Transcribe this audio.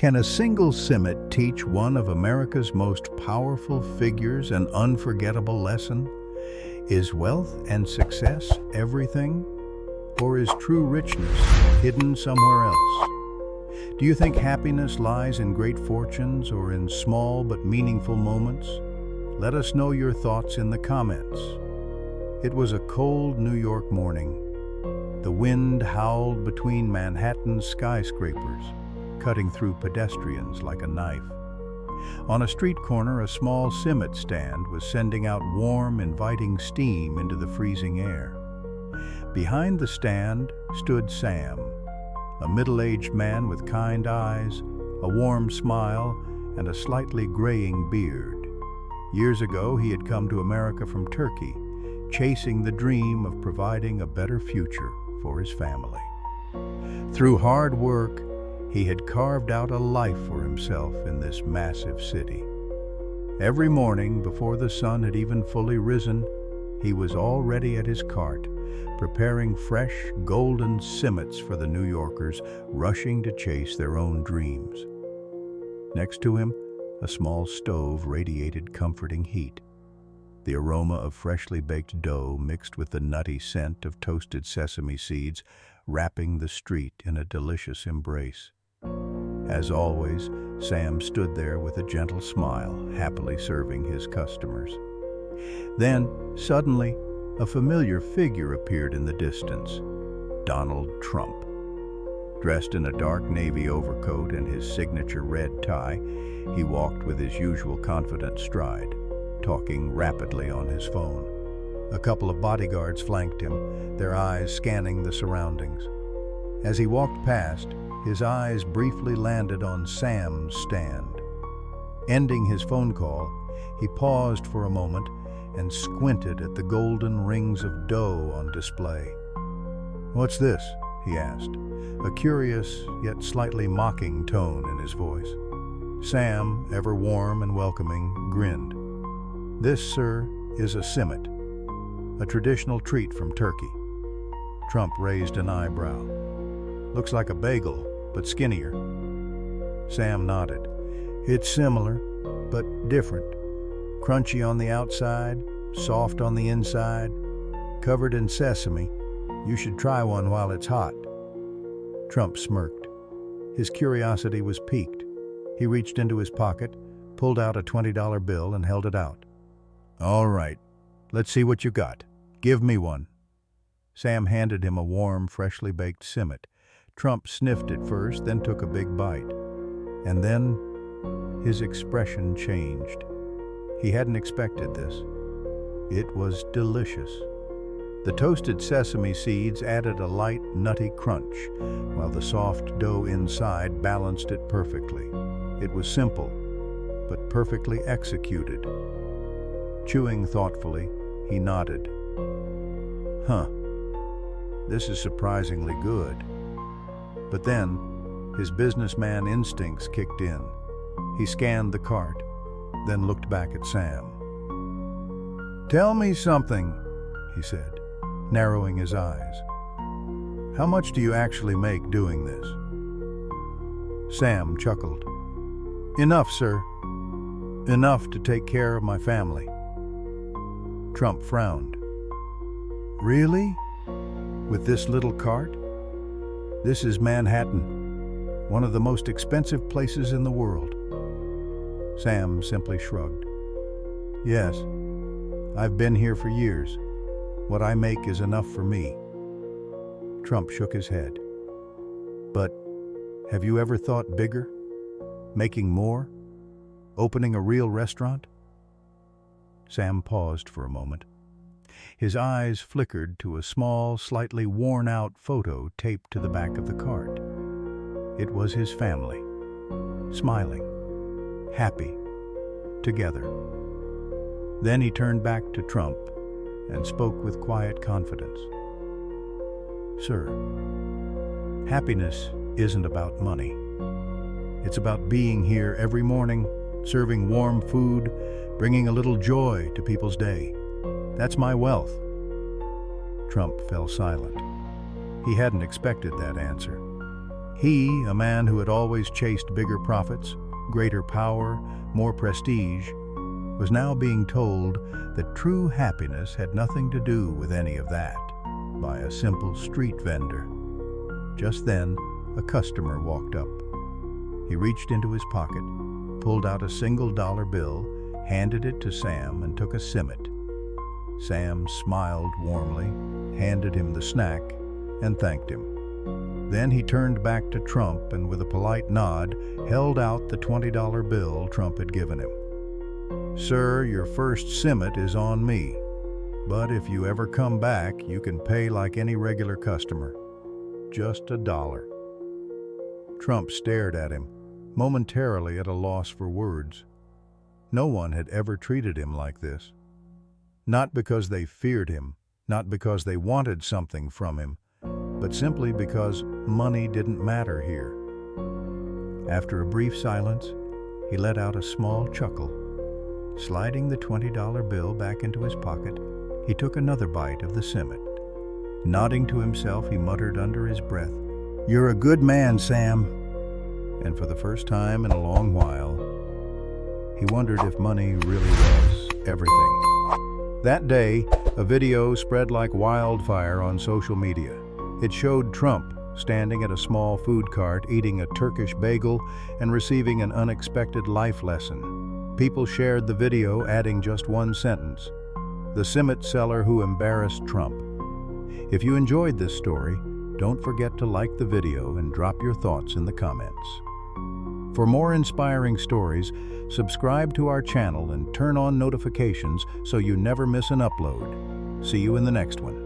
Can a single Simit teach one of America's most powerful figures an unforgettable lesson? Is wealth and success everything? Or is true richness hidden somewhere else? Do you think happiness lies in great fortunes or in small but meaningful moments? Let us know your thoughts in the comments. It was a cold New York morning. The wind howled between Manhattan's skyscrapers, cutting through pedestrians like a knife. On a street corner, a small Simit stand was sending out warm, inviting steam into the freezing air. Behind the stand stood Sam, a middle-aged man with kind eyes, a warm smile, and a slightly graying beard. Years ago, he had come to America from Turkey, chasing the dream of providing a better future for his family. Through hard work, he had carved out a life for himself in this massive city. Every morning, before the sun had even fully risen, he was already at his cart, preparing fresh, golden Simits for the New Yorkers rushing to chase their own dreams. Next to him, a small stove radiated comforting heat. The aroma of freshly baked dough mixed with the nutty scent of toasted sesame seeds wrapping the street in a delicious embrace. As always, Sam stood there with a gentle smile, happily serving his customers. Then, suddenly, a familiar figure appeared in the distance: Donald Trump. Dressed in a dark navy overcoat and his signature red tie, he walked with his usual confident stride, talking rapidly on his phone. A couple of bodyguards flanked him, their eyes scanning the surroundings. As he walked past, his eyes briefly landed on Sam's stand. Ending his phone call, he paused for a moment and squinted at the golden rings of dough on display. "What's this?" he asked, a curious yet slightly mocking tone in his voice. Sam, ever warm and welcoming, grinned. "This, sir, is a Simit, a traditional treat from Turkey." Trump raised an eyebrow. "Looks like a bagel, but skinnier." Sam nodded. "It's similar, but different. Crunchy on the outside, soft on the inside, covered in sesame. You should try one while it's hot." Trump smirked. His curiosity was piqued. He reached into his pocket, pulled out a $20 bill and held it out. "All right, let's see what you got. Give me one." Sam handed him a warm, freshly baked Simit. Trump sniffed it first, then took a big bite. And then his expression changed. He hadn't expected this. It was delicious. The toasted sesame seeds added a light, nutty crunch, while the soft dough inside balanced it perfectly. It was simple, but perfectly executed. Chewing thoughtfully, he nodded. "Huh, this is surprisingly good." But then, his businessman instincts kicked in. He scanned the cart, then looked back at Sam. "Tell me something," he said, narrowing his eyes. "How much do you actually make doing this?" Sam chuckled. "Enough, sir. Enough to take care of my family." Trump frowned. "Really? With this little cart? This is Manhattan, one of the most expensive places in the world." Sam simply shrugged. "Yes, I've been here for years. What I make is enough for me." Trump shook his head. "But have you ever thought bigger? Making more? Opening a real restaurant?" Sam paused for a moment. His eyes flickered to a small, slightly worn-out photo taped to the back of the cart. It was his family, smiling, happy, together. Then he turned back to Trump and spoke with quiet confidence. "Sir, happiness isn't about money. It's about being here every morning, serving warm food, bringing a little joy to people's day. That's my wealth." Trump fell silent. He hadn't expected that answer. He, a man who had always chased bigger profits, greater power, more prestige, was now being told that true happiness had nothing to do with any of that by a simple street vendor. Just then, a customer walked up. He reached into his pocket, pulled out a $1 bill, handed it to Sam, and took a Simit. Sam smiled warmly, handed him the snack, and thanked him. Then he turned back to Trump and, with a polite nod, held out the $20 bill Trump had given him. "Sir, your first Simit is on me, but if you ever come back, you can pay like any regular customer. Just $1. Trump stared at him, momentarily at a loss for words. No one had ever treated him like this. Not because they feared him, not because they wanted something from him, but simply because money didn't matter here. After a brief silence, he let out a small chuckle. Sliding the $20 bill back into his pocket, he took another bite of the Simit. Nodding to himself, he muttered under his breath, "You're a good man, Sam." And for the first time in a long while, he wondered if money really was everything. That day, a video spread like wildfire on social media. It showed Trump standing at a small food cart, eating a Turkish bagel and receiving an unexpected life lesson. People shared the video, adding just one sentence: "The Simit seller who embarrassed Trump." If you enjoyed this story, don't forget to like the video and drop your thoughts in the comments. For more inspiring stories, subscribe to our channel and turn on notifications so you never miss an upload. See you in the next one.